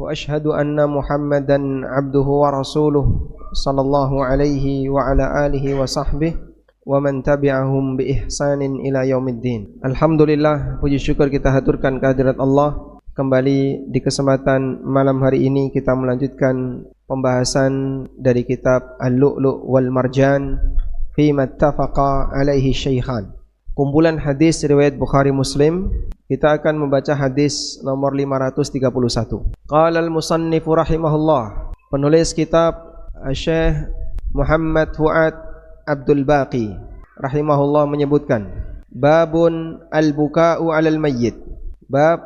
وأشهد أن محمدا عبده ورسوله صلى الله عليه وعلى آله وصحبه ومن تبعهم بإحسان إلى يوم الدين. Alhamdulillah, puji syukur kita haturkan kehadirat Allah. Kembali di kesempatan malam hari ini kita melanjutkan pembahasan dari kitab Al-Lu'lu' wal Marjan Fima ittafaqa alaihi syaikhan, kumpulan hadis riwayat Bukhari Muslim. Kita akan membaca hadis nomor 531. Qala al-musannifu rahimahullah, penulis kitab Syekh Muhammad Fuad Abdul Baqi rahimahullah menyebutkan, babun al-buka'u 'alal mayyit, bab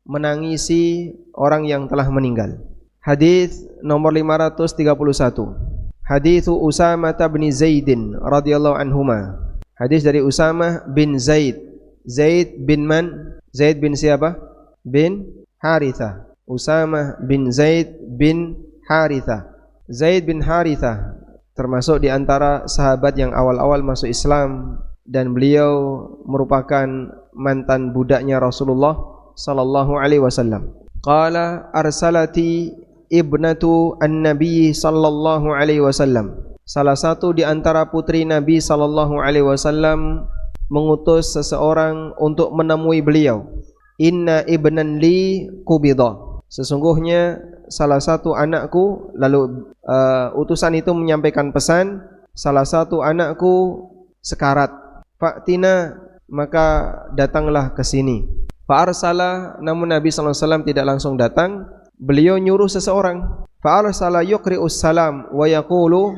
menangisi orang yang telah meninggal. Hadis nomor 531. Hadithu Usamah bin Zaidin radhiyallahu anhuma. Hadis dari Usamah bin Zaid. Zaid bin man? Zaid bin siapa? Bin Harithah. Usamah bin Zaid bin Harithah. Zaid bin Harithah termasuk di antara sahabat yang awal-awal masuk Islam, dan beliau merupakan mantan budaknya Rasulullah sallallahu alaihi wasallam. Qala arsalati ibnatu an-nabi sallallahu alaihi wasallam. Salah satu di antara putri Nabi sallallahu alaihi wasallam mengutus seseorang untuk menemui beliau. Inna ibnan li qubida. Sesungguhnya salah satu anakku, lalu utusan itu menyampaikan pesan, salah satu anakku sekarat. Fa'tina, maka datanglah ke sini. Fa'arsala, namun Nabi sallallahu alaihi wasallam tidak langsung datang. Beliau nyuruh seseorang. Fa'arsala yuqri'us salam wa yaqulu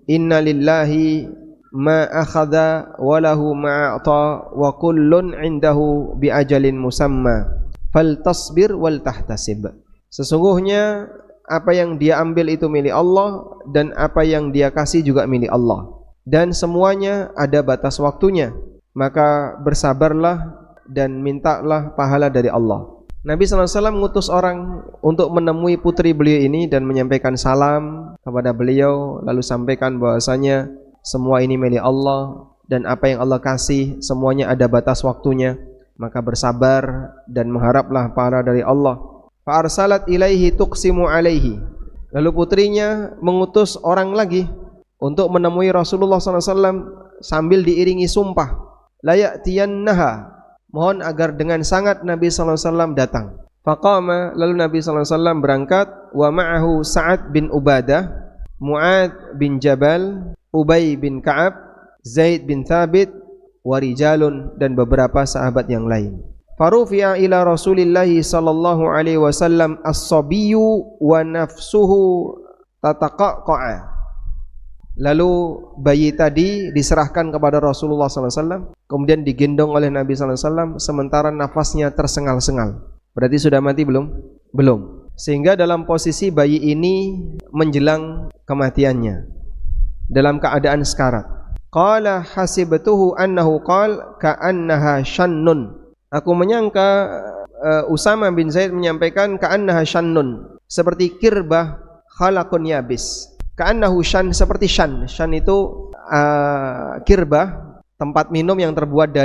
inna lillahi ma akhadha wa lahu ma a'ta wa kullun 'indahu bi ajalin musamma faltasbir wal tahtasib. Sesungguhnya apa yang dia ambil itu milik Allah, dan apa yang dia kasih juga milik Allah, dan semuanya ada batas waktunya, maka bersabarlah dan mintalah pahala dari Allah. Nabi SAW mengutus orang untuk menemui putri beliau ini dan menyampaikan salam kepada beliau, lalu sampaikan bahwasanya semua ini milik Allah, dan apa yang Allah kasih semuanya ada batas waktunya, maka bersabar dan mengharaplah pahala dari Allah. Fa arsalat ilaihi tuqsimu alaihi. Lalu putrinya mengutus orang lagi untuk menemui Rasulullah SAW sambil diiringi sumpah. La ya'tiyannaha, mohon agar dengan sangat Nabi sallallahu alaihi wasallam datang. Faqama, lalu Nabi sallallahu alaihi wasallam berangkat, wa ma'ahu Sa'ad bin Ubadah, Mu'ad bin Jabal, Ubay bin Ka'ab, Zaid bin Thabit, wa rijalun, dan beberapa sahabat yang lain. Farufi'a ila Rasulillah sallallahu alaihi wasallam as-sabiyyu wa nafsuhu tataqa'a. Lalu bayi tadi diserahkan kepada Rasulullah SAW, kemudian digendong oleh Nabi SAW, sementara nafasnya tersengal-sengal. Berarti sudah mati belum? Belum. Sehingga dalam posisi bayi ini menjelang kematiannya, dalam keadaan sekarat. Qala hasibtuhu annahu qala ka'annaha shannun. Aku menyangka, Usamah bin Zaid menyampaikan ka'annaha shannun, seperti kirbah khalaqun yabis. Ka'annahu shan, seperti shan. Shan itu kirbah, tempat minum yang terbuat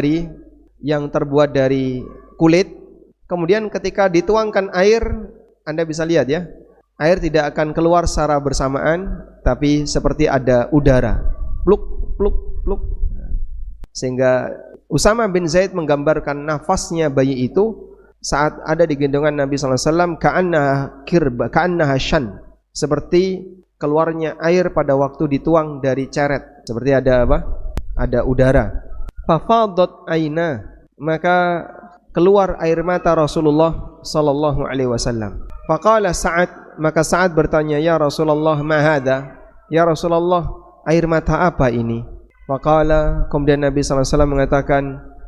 dari kulit. Kemudian ketika dituangkan air, Anda bisa lihat ya, air tidak akan keluar secara bersamaan, tapi seperti ada udara, pluk pluk pluk. Sehingga Usamah bin Zaid menggambarkan nafasnya bayi itu saat ada di gendongan Nabi sallallahu alaihi wasallam, ka'annaha kirbah, ka'annaha shan, seperti keluarnya air pada waktu dituang dari ceret, seperti ada apa? Ada udara. Fafadat aina, maka keluar air mata Rasulullah sallallahu alaihi wasallam. Faqala Sa'ad, maka Sa'ad bertanya, ya Rasulullah, ma hadha? Ya Rasulullah, air mata apa ini? Faqala, kemudian Nabi sallallahu alaihi wasallam mengatakan,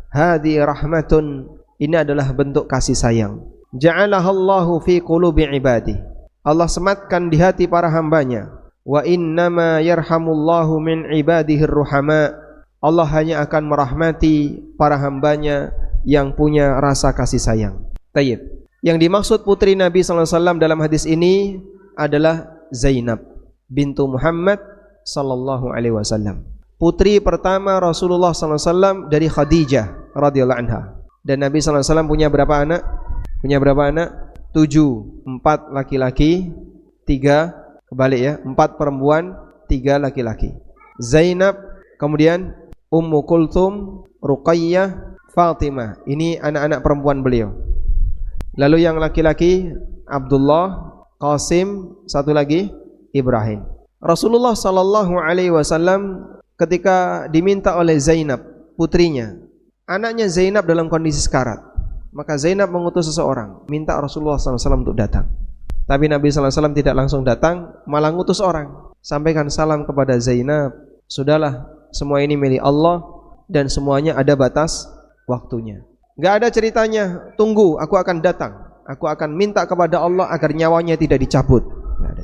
hadhi rahmatun, ini adalah bentuk kasih sayang. Ja'alahallahu fi qulubi ibadihi, Allah sematkan di hati para hambanya. Wa innama yarhamullahu min ibadihi ruhama, Allah hanya akan merahmati para hambanya yang punya rasa kasih sayang. Tayyib. Yang dimaksud putri Nabi sallallahu alaihi wasallam dalam hadis ini adalah Zainab bintu Muhammad sallallahu alaihi wasallam, putri pertama Rasulullah sallallahu alaihi wasallam dari Khadijah radhiyallahu anha. Dan Nabi sallallahu alaihi wasallam punya berapa anak? Punya berapa anak? 7, 4 laki-laki, 3 kebalik ya, 4 perempuan, 3 laki-laki. Zainab, kemudian Ummu Kulthum, Ruqayyah, Fatimah. Ini anak-anak perempuan beliau. Lalu yang laki-laki Abdullah, Qasim, satu lagi Ibrahim. Rasulullah sallallahu alaihi wasallam ketika diminta oleh Zainab, putrinya, anaknya Zainab dalam kondisi sekarat, maka Zainab mengutus seseorang minta Rasulullah sallallahu alaihi wasallam untuk datang. Tapi Nabi sallallahu alaihi wasallam tidak langsung datang, malah ngutus orang, sampaikan salam kepada Zainab, sudahlah, semua ini milik Allah dan semuanya ada batas waktunya. Enggak ada ceritanya, tunggu, aku akan datang, aku akan minta kepada Allah agar nyawanya tidak dicabut. Enggak ada.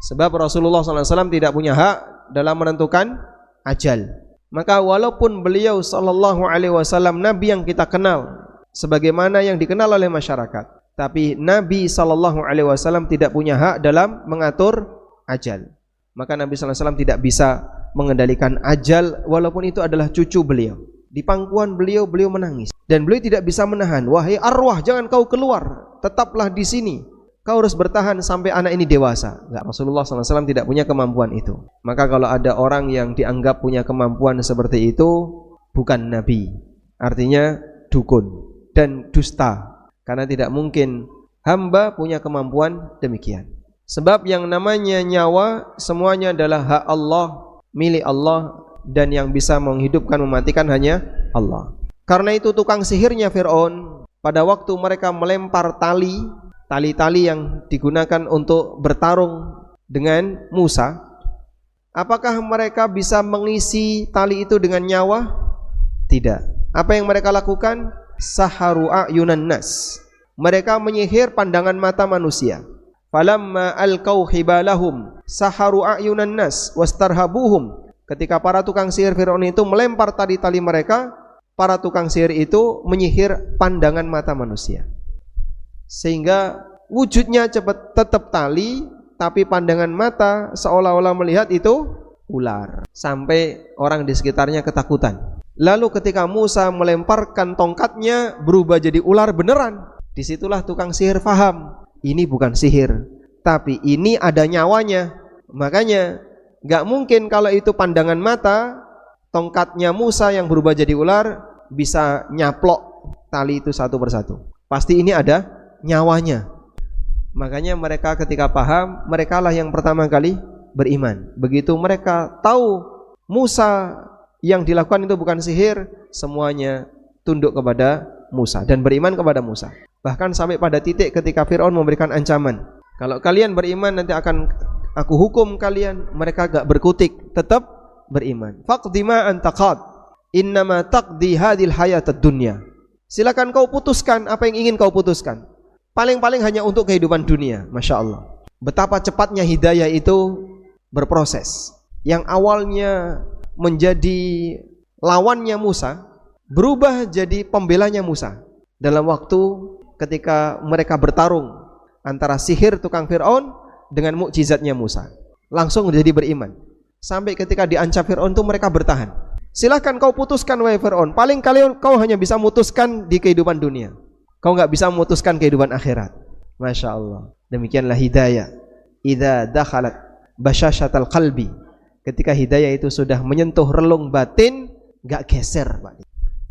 Sebab Rasulullah sallallahu alaihi wasallam tidak punya hak dalam menentukan ajal. Maka walaupun beliau sallallahu alaihi wasallam nabi yang kita kenal sebagaimana yang dikenal oleh masyarakat, tapi Nabi sallallahu alaihi wasallam tidak punya hak dalam mengatur ajal. Maka Nabi sallallahu alaihi wasallam tidak bisa mengendalikan ajal walaupun itu adalah cucu beliau. Di pangkuan beliau menangis dan beliau tidak bisa menahan. Wahai arwah, jangan kau keluar, tetaplah di sini. Kau harus bertahan sampai anak ini dewasa. Enggak, Rasulullah sallallahu alaihi wasallam tidak punya kemampuan itu. Maka kalau ada orang yang dianggap punya kemampuan seperti itu, bukan nabi. Artinya dukun dan dusta. Karena tidak mungkin hamba punya kemampuan demikian. Sebab yang namanya nyawa semuanya adalah hak Allah, milik Allah, dan yang bisa menghidupkan mematikan hanya Allah. Karena itu tukang sihirnya Fir'aun pada waktu mereka melempar tali-tali yang digunakan untuk bertarung dengan Musa, apakah mereka bisa mengisi tali itu dengan nyawa? Tidak. Apa yang mereka lakukan? Saharu a'yunan nas. Mereka menyihir pandangan mata manusia. Falamma alqau hibalahum saharu a'yunan nas wastarhabuhum. Ketika para tukang sihir Firaun itu melempar tali-tali mereka, para tukang sihir itu menyihir pandangan mata manusia. Sehingga wujudnya tetap tali, tapi pandangan mata seolah-olah melihat itu ular. Sampai orang di sekitarnya ketakutan. Lalu ketika Musa melemparkan tongkatnya berubah jadi ular beneran. Disitulah tukang sihir faham, ini bukan sihir, tapi ini ada nyawanya. Makanya gak mungkin kalau itu pandangan mata, tongkatnya Musa yang berubah jadi ular bisa nyaplok tali itu satu persatu. Pasti ini ada nyawanya. Makanya mereka ketika paham, merekalah yang pertama kali beriman. Begitu mereka tahu Musa yang dilakukan itu bukan sihir, semuanya tunduk kepada Musa dan beriman kepada Musa. Bahkan sampai pada titik ketika Fir'aun memberikan ancaman, kalau kalian beriman nanti akan aku hukum kalian. Mereka gak berkutik, tetap beriman. Faqdi ma anta qad, innama taqdi hadhil hayatad dunya. Silakan kau putuskan apa yang ingin kau putuskan. Paling-paling hanya untuk kehidupan dunia. Masya Allah, betapa cepatnya hidayah itu berproses. Yang awalnya menjadi lawannya Musa berubah jadi pembelanya Musa. Dalam waktu ketika mereka bertarung antara sihir tukang Fir'aun dengan mukjizatnya Musa, langsung jadi beriman. Sampai ketika diancam Fir'aun itu mereka bertahan. Silahkan kau putuskan wahai Fir'aun, paling kali kau hanya bisa memutuskan di kehidupan dunia, kau nggak bisa memutuskan kehidupan akhirat. Masya Allah. Demikianlah hidayah. Idza dakhalat basyashatal qalbi, ketika hidayah itu sudah menyentuh relung batin, gak geser, Pak.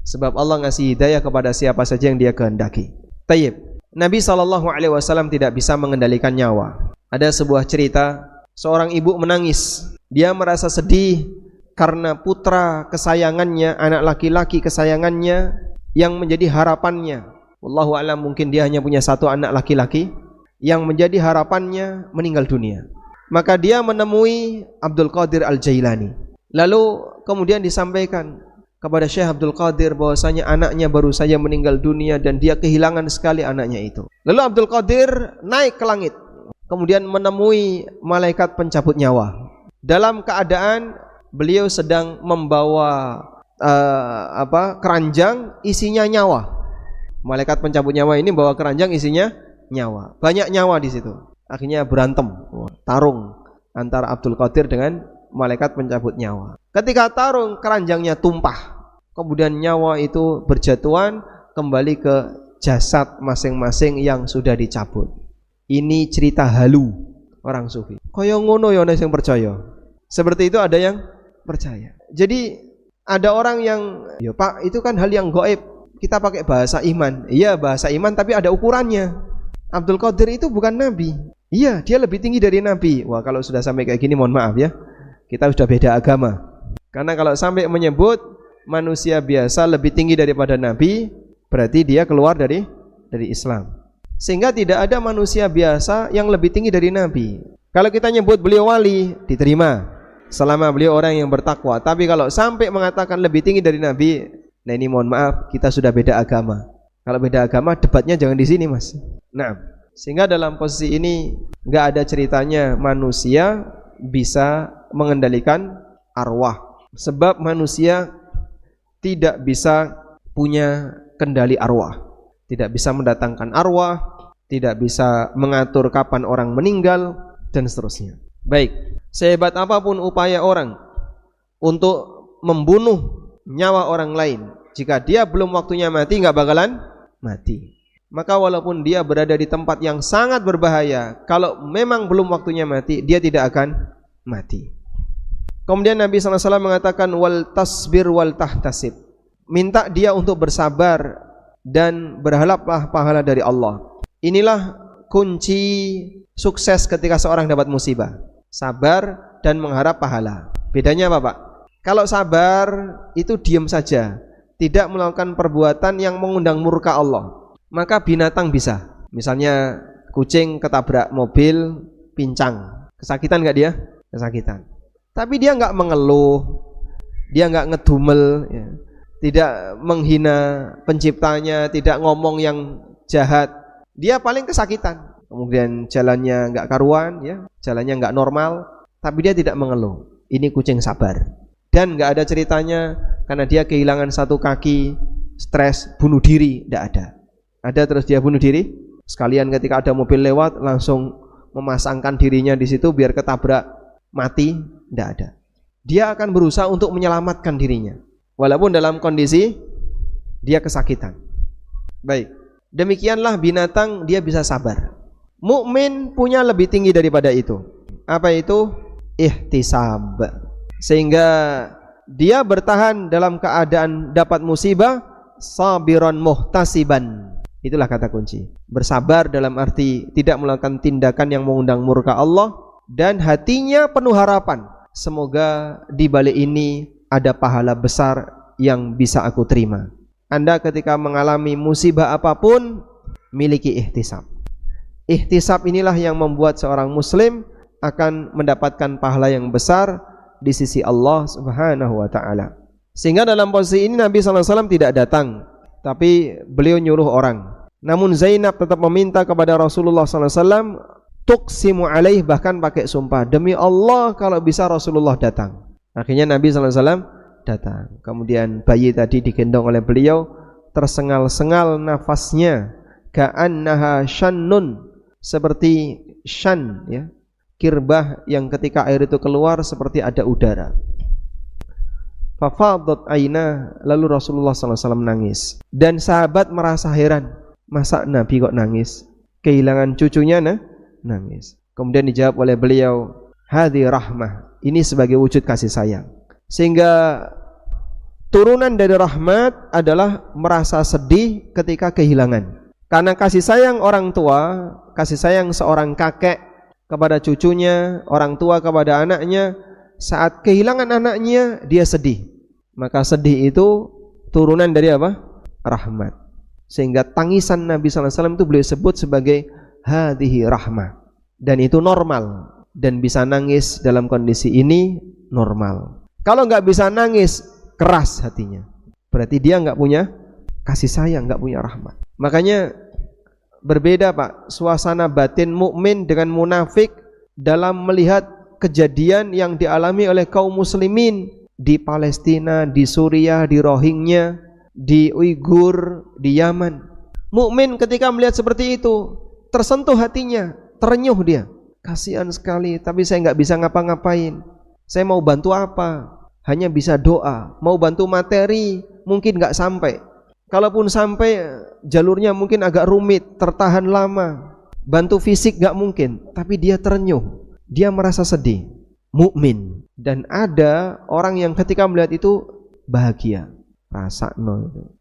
Sebab Allah ngasih hidayah kepada siapa saja yang dia kehendaki. Tayyib. Nabi SAW tidak bisa mengendalikan nyawa. Ada sebuah cerita, seorang ibu menangis. Dia merasa sedih karena putra kesayangannya, anak laki-laki kesayangannya yang menjadi harapannya. Wallahu a'lam, mungkin dia hanya punya satu anak laki-laki yang menjadi harapannya meninggal dunia. Maka dia menemui Abdul Qadir Al-Jailani. Lalu kemudian disampaikan kepada Syekh Abdul Qadir bahwasanya anaknya baru saja meninggal dunia dan dia kehilangan sekali anaknya itu. Lalu Abdul Qadir naik ke langit, kemudian menemui malaikat pencabut nyawa. Dalam keadaan beliau sedang membawa keranjang isinya nyawa. Malaikat pencabut nyawa ini bawa keranjang isinya nyawa. Banyak nyawa di situ. Akhirnya berantem, tarung antara Abdul Qadir dengan malaikat pencabut nyawa. Ketika tarung, keranjangnya tumpah. Kemudian nyawa itu berjatuhan kembali ke jasad masing-masing yang sudah dicabut. Ini cerita halu orang sufi. Kaya ngono ya ana sing percaya. Seperti itu ada yang percaya. Jadi ada orang yang, ya Pak, itu kan hal yang gaib. Kita pakai bahasa iman. Iya, bahasa iman tapi ada ukurannya. Abdul Qadir itu bukan nabi. Iya, dia lebih tinggi dari nabi. Wah, kalau sudah sampai kayak gini mohon maaf ya. Kita sudah beda agama. Karena kalau sampai menyebut manusia biasa lebih tinggi daripada nabi, berarti dia keluar dari Islam. Sehingga tidak ada manusia biasa yang lebih tinggi dari nabi. Kalau kita nyebut beliau wali, diterima selama beliau orang yang bertakwa. Tapi kalau sampai mengatakan lebih tinggi dari nabi, nah ini mohon maaf, kita sudah beda agama. Kalau beda agama, debatnya jangan di sini, Mas. Nah, sehingga dalam posisi ini nggak ada ceritanya manusia bisa mengendalikan arwah. Sebab manusia tidak bisa punya kendali arwah, tidak bisa mendatangkan arwah, tidak bisa mengatur kapan orang meninggal, dan seterusnya. Baik, sehebat apapun upaya orang untuk membunuh nyawa orang lain, jika dia belum waktunya mati, nggak bakalan mati. Maka walaupun dia berada di tempat yang sangat berbahaya, kalau memang belum waktunya mati, dia tidak akan mati. Kemudian Nabi SAW mengatakan wal tasbir wal tahtasib. Minta dia untuk bersabar dan berharaplah pahala dari Allah. Inilah kunci sukses ketika seorang dapat musibah. Sabar dan mengharap pahala. Bedanya apa, Pak? Kalau sabar itu diam saja, tidak melakukan perbuatan yang mengundang murka Allah. Maka binatang bisa. Misalnya kucing ketabrak mobil, pincang. Kesakitan enggak dia? Kesakitan. Tapi dia enggak mengeluh, dia enggak ngedumel, ya. Tidak menghina penciptanya, tidak ngomong yang jahat. Dia paling kesakitan. Kemudian jalannya enggak karuan, ya, jalannya enggak normal, tapi dia tidak mengeluh. Ini kucing sabar. Dan enggak ada ceritanya karena dia kehilangan satu kaki, stres, bunuh diri, enggak ada. Ada terus dia bunuh diri. Sekalian ketika ada mobil lewat langsung memasangkan dirinya di situ biar ketabrak mati, enggak ada. Dia akan berusaha untuk menyelamatkan dirinya walaupun dalam kondisi dia kesakitan. Baik. Demikianlah binatang, dia bisa sabar. Mukmin punya lebih tinggi daripada itu. Apa itu? Ihtisab. Sehingga dia bertahan dalam keadaan dapat musibah, sabiran muhtasiban. Itulah kata kunci. Bersabar dalam arti tidak melakukan tindakan yang mengundang murka Allah, dan hatinya penuh harapan. Semoga di balik ini ada pahala besar yang bisa aku terima. Anda ketika mengalami musibah apapun, miliki ihtisab. Ihtisab inilah yang membuat seorang muslim akan mendapatkan pahala yang besar di sisi Allah Subhanahu wa ta'ala. Sehingga dalam posisi ini Nabi SAW tidak datang, tapi beliau nyuruh orang. Namun Zainab tetap meminta kepada Rasulullah SAW, tuqsimu alaih, bahkan pakai sumpah, demi Allah kalau bisa Rasulullah datang. Akhirnya Nabi SAW datang. Kemudian bayi tadi digendong oleh beliau, tersengal-sengal nafasnya, ka'annaha syannun, seperti syan, ya, kirbah yang ketika air itu keluar seperti ada udara. Fafadat aina, lalu Rasulullah SAW nangis. Dan sahabat merasa heran, masa Nabi kok nangis? Kehilangan cucunya nangis. Kemudian dijawab oleh beliau, hadhi rahmah, ini sebagai wujud kasih sayang. Sehingga turunan dari rahmat adalah merasa sedih ketika kehilangan. Karena kasih sayang orang tua, kasih sayang seorang kakek kepada cucunya, orang tua kepada anaknya, saat kehilangan anaknya dia sedih. Maka sedih itu turunan dari apa? Rahmat. Sehingga tangisan Nabi SAW itu beliau sebut sebagai hadhihi rahmah. Dan itu normal. Dan bisa nangis dalam kondisi ini normal. Kalau nggak bisa nangis, keras hatinya, berarti dia nggak punya kasih sayang, nggak punya rahmat. Makanya berbeda, Pak, suasana batin mukmin dengan munafik dalam melihat kejadian yang dialami oleh kaum muslimin di Palestina, di Suriah, di Rohingya, di Uighur, di Yaman. Mukmin ketika melihat seperti itu tersentuh hatinya, terenyuh dia. Kasihan sekali, tapi saya nggak bisa ngapa-ngapain. Saya mau bantu apa? Hanya bisa doa. Mau bantu materi, mungkin nggak sampai. Kalaupun sampai jalurnya mungkin agak rumit, tertahan lama, bantu fisik gak mungkin, tapi dia terenyuh, dia merasa sedih, mukmin. Dan ada orang yang ketika melihat itu bahagia, rasa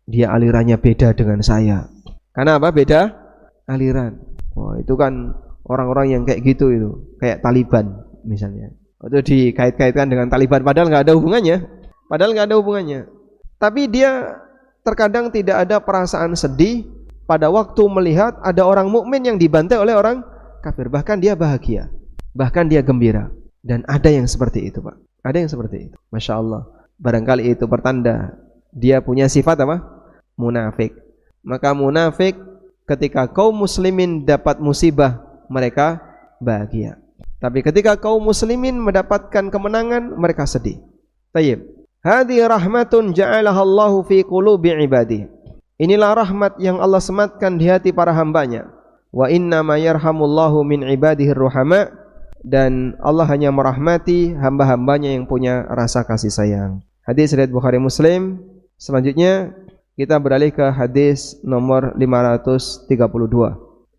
dia alirannya beda dengan saya. Karena apa? Beda aliran. Wah, itu kan orang-orang yang kayak gitu itu, kayak Taliban misalnya. Itu dikait-kaitkan dengan Taliban, padahal nggak ada hubungannya. Tapi dia terkadang tidak ada perasaan sedih pada waktu melihat ada orang mukmin yang dibantai oleh orang kafir. Bahkan dia bahagia, bahkan dia gembira. Dan ada yang seperti itu, Pak. Ada yang seperti itu. Masya Allah. Barangkali itu pertanda dia punya sifat apa? Munafik. Maka munafik ketika kaum muslimin dapat musibah, mereka bahagia. Tapi ketika kaum muslimin mendapatkan kemenangan, mereka sedih. Tayyib. Hadi rahmatun ja'alaha Allahu fi qulubi ibadihi. Inilah rahmat yang Allah sematkan di hati para hambanya. Wa inna ma yarhamullahu min ibadihi ruhama. Dan Allah hanya merahmati hamba-hambanya yang punya rasa kasih sayang. Hadis riwayat Bukhari Muslim. Selanjutnya kita beralih ke hadis nomor 532.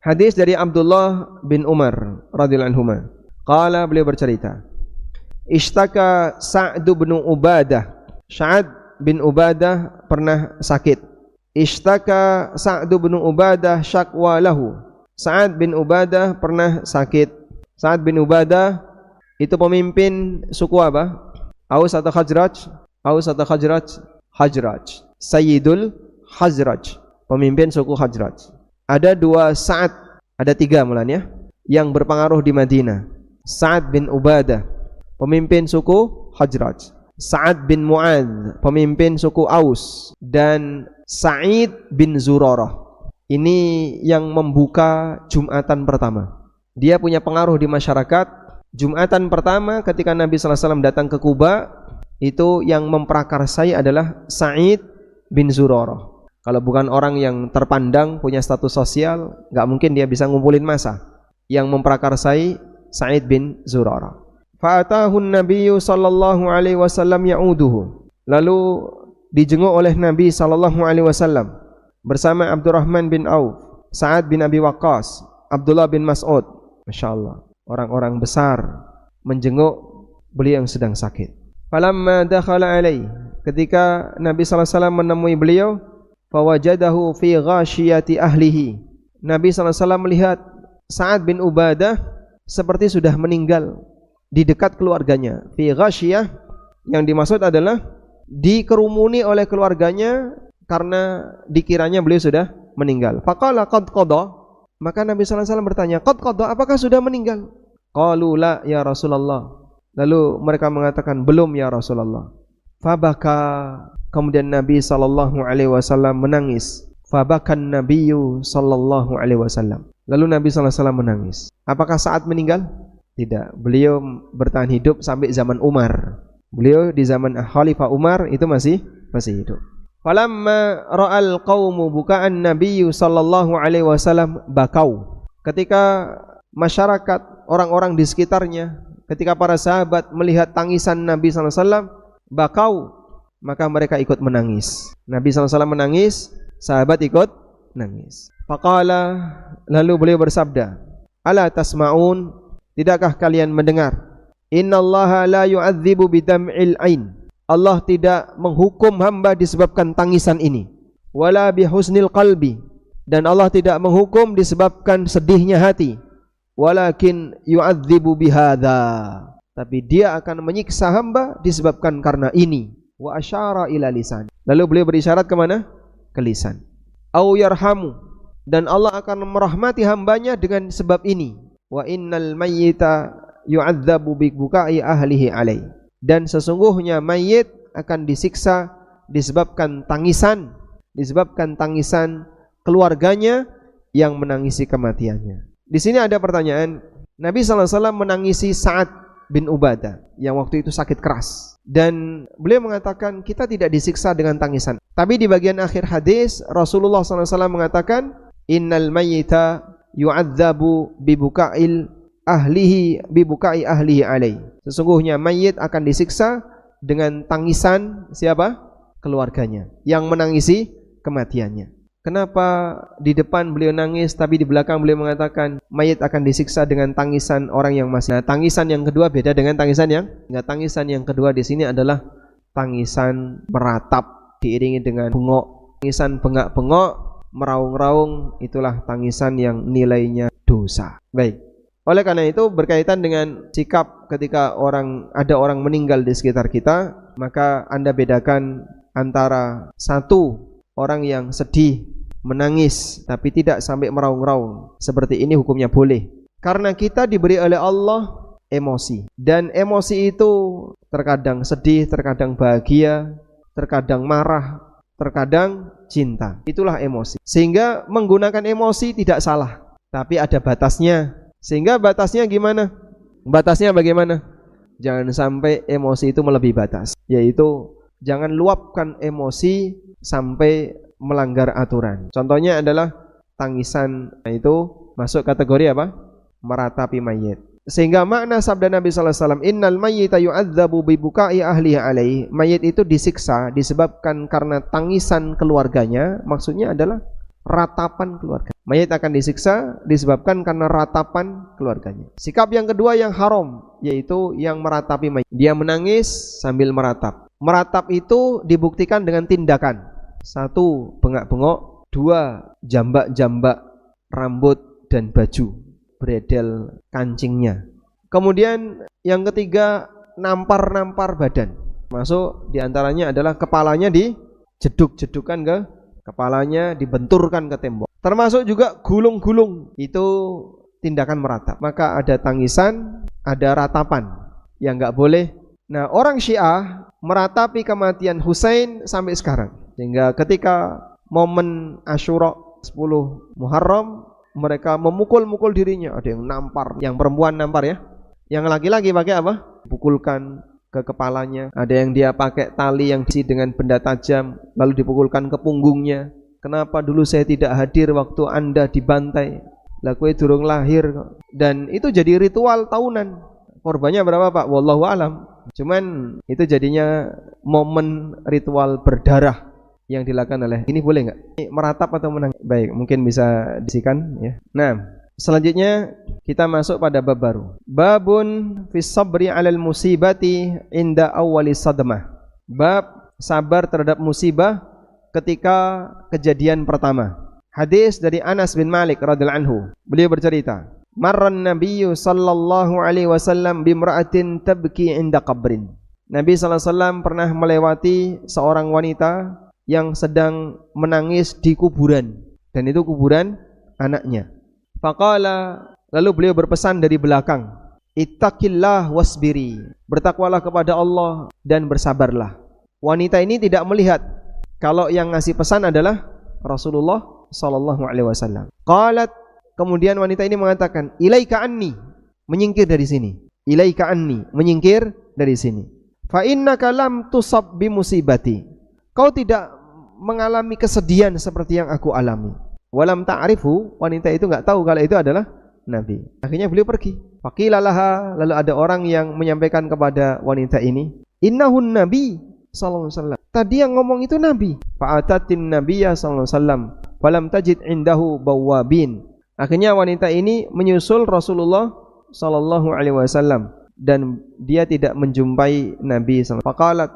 Hadis dari Abdullah bin Umar radhiyallahu anhuma. Qala, beliau bercerita, Ishtaka Sa'd bin Ubadah. Sa'd bin Ubadah pernah sakit. Ishtaka Sa'd bin Ubadah syakwa lahu. Sa'd bin Ubadah pernah sakit. Sa'd bin Ubadah itu pemimpin suku apa? Aus atau Khazraj? Aus atau Khazraj? Khazraj. Sayyidul Khazraj, pemimpin suku Khazraj. Ada dua Sa'd, ada tiga mulanya yang berpengaruh di Madinah. Sa'd bin Ubadah, pemimpin suku Khazraj. Sa'd bin Mu'adz, pemimpin suku Aus. Dan Sa'id bin Zurarah, ini yang membuka Jumatan pertama. Dia punya pengaruh di masyarakat. Jumatan pertama ketika Nabi SAW datang ke Kuba, itu yang memprakarsai adalah Sa'id bin Zurarah. Kalau bukan orang yang terpandang, punya status sosial, gak mungkin dia bisa ngumpulin massa. Yang memprakarsai Sa'id bin Zurarah. Fa'atahun Nabiyyu sallallahu alaihi wasallam ya'uduhu. Lalu dijenguk oleh Nabi sallallahu alaihi wasallam bersama Abdurrahman bin Auf, Sa'ad bin Abi Waqqas, Abdullah bin Mas'ud. Masya Allah, orang-orang besar menjenguk beliau yang sedang sakit. Falamma dakhala alaih, ketika Nabi SAW menemui beliau, fawajadahu fi ghashiyati ahlihi. Nabi SAW melihat Sa'ad bin Ubadah seperti sudah meninggal di dekat keluarganya. Fi ghashiyah, yang dimaksud adalah dikerumuni oleh keluarganya karena dikiranya beliau sudah meninggal. Faqala qad qada. Maka Nabi SAW bertanya, qad qada, apakah sudah meninggal? Qalu la ya Rasulullah. Lalu mereka mengatakan, belum ya Rasulullah. Fabaka, kemudian Nabi SAW menangis. Fabakan Nabiyyu SAW. Lalu Nabi SAW menangis. Apakah saat meninggal? Tidak. Beliau bertahan hidup sampai zaman Umar. Beliau di zaman Khalifah Umar itu masih hidup. Falamma ra'al qaumu buka'an Nabiyyu sallallahu alaihi wasallam bakau. Ketika masyarakat, orang-orang di sekitarnya, ketika para sahabat melihat tangisan Nabi sallallahu alaihi wasallam, bakau, maka mereka ikut menangis. Nabi sallallahu alaihi wasallam menangis, sahabat ikut nangis. Faqala, lalu beliau bersabda, ala tasma'un, tidakkah kalian mendengar? Innallaha la yu'adzibu bidam'il ain. Allah tidak menghukum hamba disebabkan tangisan ini. Wala bihusnil qalbi, dan Allah tidak menghukum disebabkan sedihnya hati. Walakin yu'adzibu bihadza, tapi dia akan menyiksa hamba disebabkan karena ini. Wa asyara ila lisan. Lalu beliau berisyarat ke mana? Ke lisan. Au yarhamu, dan Allah akan merahmati hambanya dengan sebab ini. Wa innal mayyita yu'adzabu bi buka'i ahlihi alaihi. Dan sesungguhnya mayit akan disiksa disebabkan tangisan keluarganya yang menangisi kematiannya. Di sini ada pertanyaan, Nabi SAW menangisi Sa'ad bin Ubadah yang waktu itu sakit keras, dan beliau mengatakan kita tidak disiksa dengan tangisan. Tapi di bagian akhir hadis Rasulullah SAW mengatakan, innal mayyita yu'adzabu bibuka'i ahlihi alaih. Sesungguhnya mayit akan disiksa dengan tangisan siapa? Keluarganya yang menangisi kematiannya. Kenapa di depan beliau nangis tapi di belakang beliau mengatakan mayit akan disiksa dengan tangisan orang yang masih. Nah, tangisan yang kedua beda dengan tangisan tangisan yang kedua di sini adalah tangisan meratap diiringi dengan bengok. Tangisan bengak-bengok, meraung-raung, itulah tangisan yang nilainya dosa. Baik. Oleh karena itu berkaitan dengan sikap ketika ada orang meninggal di sekitar kita, maka Anda bedakan antara satu orang yang sedih, menangis, tapi tidak sampai meraung-raung. Seperti ini hukumnya boleh. Karena kita diberi oleh Allah emosi. Dan emosi itu terkadang sedih, terkadang bahagia, terkadang marah, terkadang cinta. Itulah emosi. Sehingga menggunakan emosi tidak salah. Tapi ada batasnya. Sehingga batasnya gimana? Batasnya bagaimana? Jangan sampai emosi itu melebihi batas. Yaitu jangan luapkan emosi sampai melanggar aturan. Contohnya adalah tangisan, itu masuk kategori apa? Meratapi mayit. Sehingga makna sabda Nabi sallallahu alaihi wasallam, "Innal mayyita yu'adzabu bi buka'i ahlihi alaihi." Mayit itu disiksa disebabkan karena tangisan keluarganya, maksudnya adalah ratapan keluarga. Mayit akan disiksa disebabkan karena ratapan keluarganya. Sikap yang kedua yang haram, yaitu yang meratapi mayit. Dia menangis sambil meratap. Meratap itu dibuktikan dengan tindakan. 1. Bengak-bengok. 2. Jambak-jambak rambut dan baju, bredel kancingnya. Kemudian yang ketiga, nampar-nampar badan. Masuk diantaranya adalah kepalanya dijeduk-jedukan ke kepalanya, dibenturkan ke tembok. Termasuk juga gulung-gulung. Itu tindakan meratap. Maka ada tangisan, ada ratapan yang enggak boleh. Nah, orang Syiah meratapi kematian Husain sampai sekarang. Sehingga ketika momen Asyura 10 Muharram, mereka memukul-mukul dirinya. Ada yang nampar, yang perempuan nampar ya. Yang laki-laki pakai apa? Pukulkan ke kepalanya. Ada yang dia pakai tali yang diisi dengan benda tajam, lalu dipukulkan ke punggungnya. Kenapa dulu saya tidak hadir waktu Anda dibantai? Lah kowe durung lahir. Dan itu jadi ritual tahunan. Korbannya berapa Pak? Wallahu alam. Cuman itu jadinya momen ritual berdarah yang dilakukan oleh ini. Boleh nggak? Meratap atau menangis? Baik, mungkin bisa disikan ya. Nah, selanjutnya kita masuk pada bab baru. Babun fis sabri 'alal musibati inda awwali sadmah. Bab sabar terhadap musibah ketika kejadian pertama. Hadis dari Anas bin Malik radhiyallahu anhu. Beliau bercerita, "Marran Nabiyyu sallallahu alaihi wasallam bimra'atin tabki 'inda qabrin." Nabi sallallahu alaihi wasallam pernah melewati seorang wanita yang sedang menangis di kuburan, dan itu kuburan anaknya. Faqala, lalu beliau berpesan dari belakang, "Ittaqillah wasbiri." Bertakwalah kepada Allah dan bersabarlah. Wanita ini tidak melihat kalau yang ngasih pesan adalah Rasulullah sallallahu alaihi wasallam. Qalat, kemudian wanita ini mengatakan, "Ilaika anni." Menyingkir dari sini. Ilaika anni, menyingkir dari sini. Fa innaka lam tusab bi musibati. Kau tidak mengalami kesedihan seperti yang aku alami. Walam ta'rifu, wanita itu enggak tahu kalau itu adalah Nabi. Akhirnya beliau pergi. Faqilalaha, lalu ada orang yang menyampaikan kepada wanita ini, "Innahun Nabi sallallahu alaihi wasallam." Tadi yang ngomong itu Nabi. Fa'atatin Nabiyya sallallahu alaihi wasallam, falam tajid indahu bawabin. Akhirnya wanita ini menyusul Rasulullah sallallahu alaihi wasallam dan dia tidak menjumpai Nabi sallallahu alaihi wasallam. Faqalat,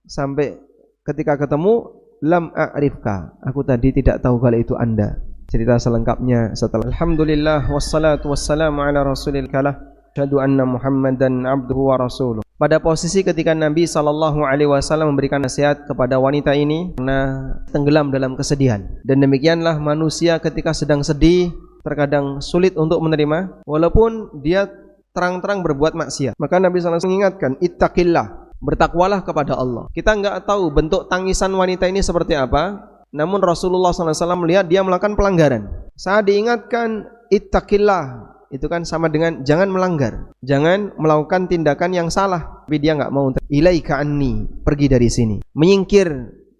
sampai ketika ketemu, "Lam a'rifka." Aku tadi tidak tahu kalau itu Anda. Cerita selengkapnya setelah. Alhamdulillah wassalatu wassalamu ala rasulil kalah. Asyhadu anna Muhammadan abduhu wa rasuluh. Pada posisi ketika Nabi sallallahu alaihi wasallam memberikan nasihat kepada wanita ini karena tenggelam dalam kesedihan. Dan demikianlah manusia ketika sedang sedih terkadang sulit untuk menerima walaupun dia terang-terang berbuat maksiat. Maka Nabi sallallahu alaihi wasallam mengingatkan, "Ittaqillah." Bertakwalah kepada Allah. Kita enggak tahu bentuk tangisan wanita ini seperti apa, namun Rasulullah SAW melihat dia melakukan pelanggaran. Saat diingatkan ittaqillah, itu kan sama dengan jangan melanggar, jangan melakukan tindakan yang salah. Tapi dia enggak mau. Ilaika anni, pergi dari sini, menyingkir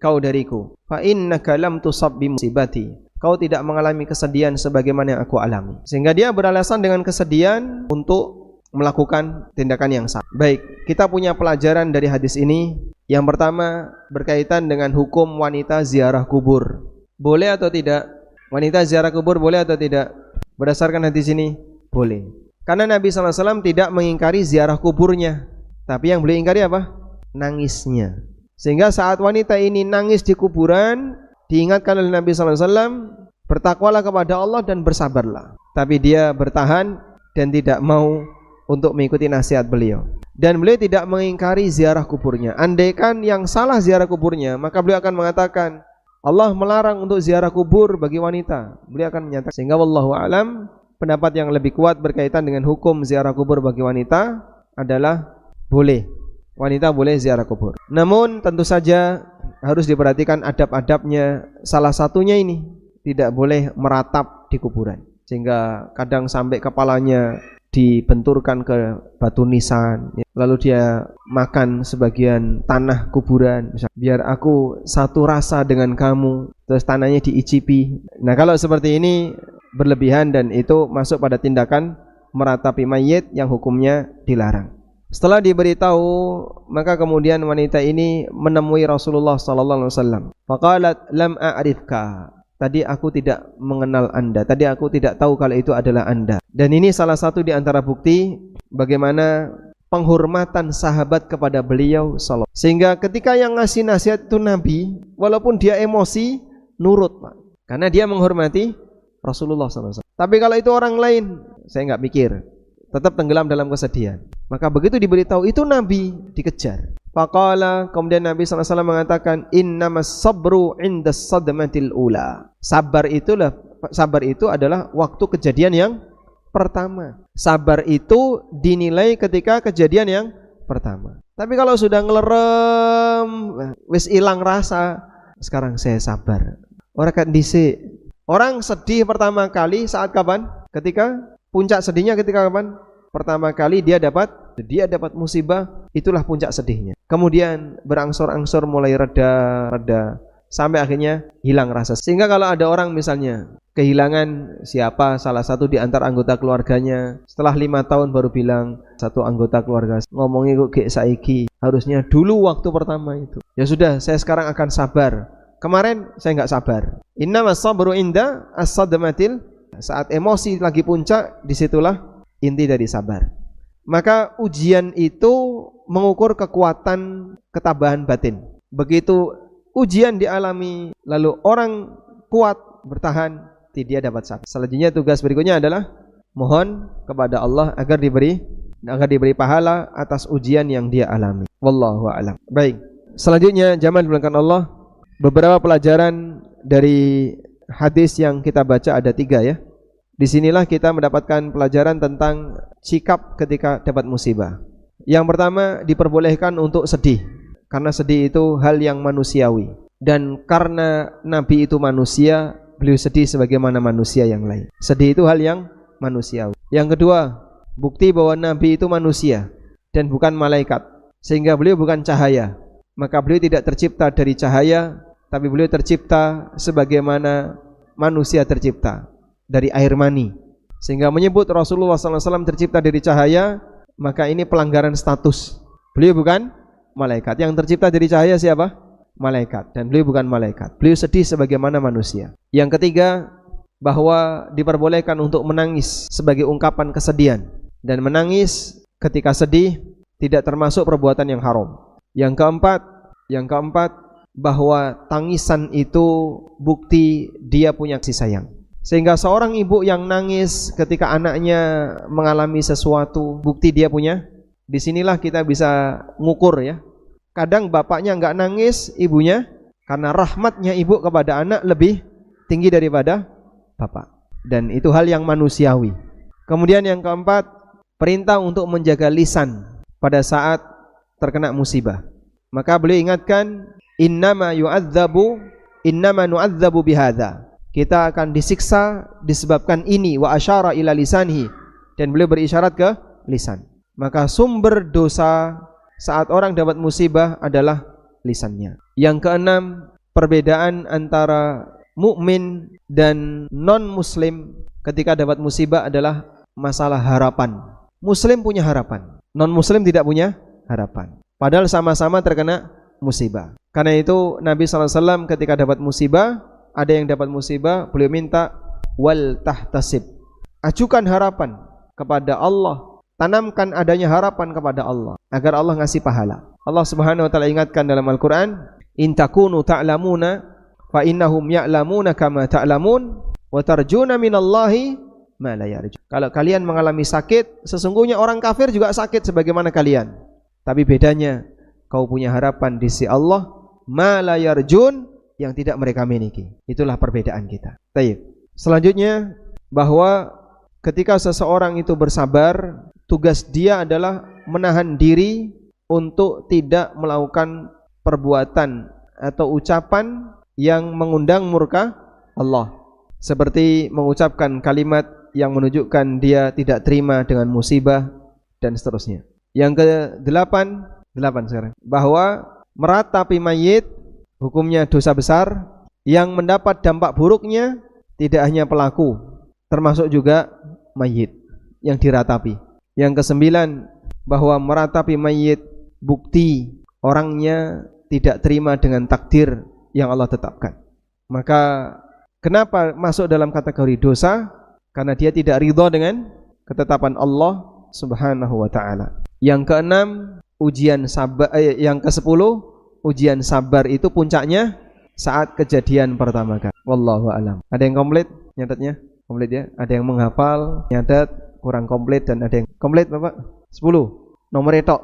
kau dariku. Fa innaka lam tusab bi musibati. Kau tidak mengalami kesedihan sebagaimana yang aku alami. Sehingga dia beralasan dengan kesedihan untuk melakukan tindakan yang salah. Baik, kita punya pelajaran dari hadis ini. Yang pertama berkaitan dengan hukum wanita ziarah kubur. boleh atau tidak? Wanita ziarah kubur boleh atau tidak? Berdasarkan hadis ini, boleh. Karena Nabi SAW tidak mengingkari ziarah kuburnya, tapi yang beliau ingkari apa? Nangisnya. Sehingga saat wanita ini nangis di kuburan, diingatkan oleh Nabi SAW, bertakwalah kepada Allah dan bersabarlah. Tapi dia bertahan dan tidak mau untuk mengikuti nasihat beliau. Dan beliau tidak mengingkari ziarah kuburnya. Andaikan yang salah ziarah kuburnya, maka beliau akan mengatakan, Allah melarang untuk ziarah kubur bagi wanita. Beliau akan menyatakan. Sehingga wallahu alam, pendapat yang lebih kuat berkaitan dengan hukum ziarah kubur bagi wanita adalah boleh. Wanita boleh ziarah kubur. Namun tentu saja harus diperhatikan adab-adabnya. Salah satunya ini, tidak boleh meratap di kuburan. Sehingga kadang sampai kepalanya dibenturkan ke batu nisan, lalu dia makan sebagian tanah kuburan, biar aku satu rasa dengan kamu, terus tanahnya diicipi. Nah, kalau seperti ini berlebihan dan itu masuk pada tindakan meratapi mayit yang hukumnya dilarang. Setelah diberitahu, maka kemudian wanita ini menemui Rasulullah SAW. Faqalat lam a'rifka. Tadi aku tidak mengenal Anda. Tadi aku tidak tahu kalau itu adalah Anda. Dan ini salah satu di antara bukti bagaimana penghormatan sahabat kepada beliau sallallahu. Sehingga ketika yang ngasih nasihat itu Nabi, walaupun dia emosi, nurut, Pak. Karena dia menghormati Rasulullah SAW. Tapi kalau itu orang lain, saya nggak mikir, tetap tenggelam dalam kesedihan. Maka begitu diberitahu itu Nabi, dikejar. Faqala, kemudian Nabi SAW mengatakan, innamas sabru indas sadmatil ula. Sabar itu adalah waktu kejadian yang pertama. Sabar itu dinilai ketika kejadian yang pertama. Tapi kalau sudah ngelerem, wis hilang rasa, sekarang saya sabar. Orang sedih pertama kali saat kapan? Ketika puncak sedihnya ketika kapan? Pertama kali dia dapat musibah, itulah puncak sedihnya. Kemudian berangsur-angsur mulai reda sampai akhirnya hilang rasa. Sehingga kalau ada orang misalnya kehilangan siapa salah satu di antara anggota keluarganya, setelah 5 tahun baru bilang satu anggota keluarga, ngomongnya kok kayak saiki, harusnya dulu waktu pertama itu. Ya sudah, saya sekarang akan sabar. Kemarin saya nggak sabar. Innamas sabru inda as-sadmatil. Saat emosi lagi puncak, disitulah inti dari sabar. Maka ujian itu mengukur kekuatan ketabahan batin. Begitu ujian dialami, lalu orang kuat bertahan, dia dapat sabar. Selanjutnya tugas berikutnya adalah mohon kepada Allah agar diberi pahala atas ujian yang dia alami. Wallahu a'lam. Baik. Selanjutnya jamaah dimuliakan Allah, beberapa pelajaran dari hadis yang kita baca ada 3 ya. Disinilah kita mendapatkan pelajaran tentang sikap ketika dapat musibah. Yang pertama, diperbolehkan untuk sedih, karena sedih itu hal yang manusiawi. Dan karena Nabi itu manusia, beliau sedih sebagaimana manusia yang lain. Sedih itu hal yang manusiawi. Yang kedua, bukti bahwa Nabi itu manusia dan bukan malaikat, sehingga beliau bukan cahaya. Maka beliau tidak tercipta dari cahaya, tapi beliau tercipta sebagaimana manusia tercipta, dari air mani. Sehingga menyebut Rasulullah SAW tercipta dari cahaya, maka ini pelanggaran status. Beliau bukan malaikat. Yang tercipta dari cahaya siapa? Malaikat. Dan beliau bukan malaikat. Beliau sedih sebagaimana manusia. Yang ketiga, bahwa diperbolehkan untuk menangis sebagai ungkapan kesedihan. Dan menangis ketika sedih tidak termasuk perbuatan yang haram. Yang keempat, bahwa tangisan itu bukti dia punya kasih sayang. Sehingga seorang ibu yang nangis ketika anaknya mengalami sesuatu, bukti dia punya. Disinilah kita bisa ngukur ya. Kadang bapaknya enggak nangis, ibunya, karena rahmatnya ibu kepada anak lebih tinggi daripada bapak. Dan itu hal yang manusiawi. Kemudian yang keempat, perintah untuk menjaga lisan pada saat terkena musibah. Maka beliau ingatkan, innama nu'adzabu bihadza. Kita akan disiksa disebabkan ini, wa asyara ila lisanhi, dan beliau berisyarat ke lisan. Maka sumber dosa saat orang dapat musibah adalah lisannya. Yang keenam, perbedaan antara mukmin dan non muslim ketika dapat musibah adalah masalah harapan. Muslim punya harapan, non muslim tidak punya harapan, padahal sama-sama terkena musibah. Karena itu Nabi SAW ketika dapat musibah, ada yang dapat musibah, beliau minta wal tahtasib. Ajukan harapan kepada Allah, tanamkan adanya harapan kepada Allah agar Allah ngasih pahala. Allah Subhanahu wa taala ingatkan dalam Al-Qur'an, in takunu ta'lamuna fa innahum ya'lamuna kama ta'lamun wa tarjuna minallahi ma la yarju. Kalau kalian mengalami sakit, sesungguhnya orang kafir juga sakit sebagaimana kalian. Tapi bedanya kau punya harapan di sisi Allah ma la yarjun, yang tidak mereka miliki. Itulah perbedaan kita. Baik. Selanjutnya, bahwa ketika seseorang itu bersabar, tugas dia adalah menahan diri untuk tidak melakukan perbuatan atau ucapan yang mengundang murka Allah, seperti mengucapkan kalimat yang menunjukkan dia tidak terima dengan musibah dan seterusnya. Yang ke-8 sekarang, bahwa meratapi mayit hukumnya dosa besar yang mendapat dampak buruknya tidak hanya pelaku, termasuk juga mayit yang diratapi. Yang ke-9, bahwa meratapi mayit bukti orangnya tidak terima dengan takdir yang Allah tetapkan. Maka kenapa masuk dalam kategori dosa? Karena dia tidak ridha dengan ketetapan Allah Subhanahu wa taala. Yang ke-6, ujian sabar. Yang ke-10, ujian sabar itu puncaknya saat kejadian pertama kali. Wallahu a'lam. Ada yang komplit nyatetnya? Komplit ya? Ada yang menghafal, nyatet, kurang komplit, dan ada yang komplit Bapak? 10. Nomor itu.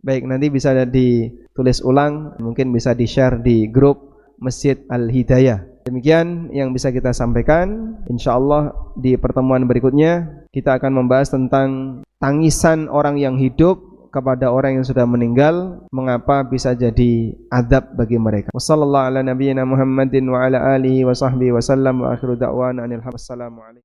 Baik, nanti bisa ditulis ulang, mungkin bisa di-share di grup Masjid Al-Hidayah. Demikian yang bisa kita sampaikan. InsyaAllah di pertemuan berikutnya kita akan membahas tentang tangisan orang yang hidup kepada orang yang sudah meninggal, mengapa bisa jadi azab bagi mereka. Wassallallahu ala nabiyyina Muhammadin wa ala alihi wa sahbihi wa sallam wa akhiru da'wana anil hamdulillah.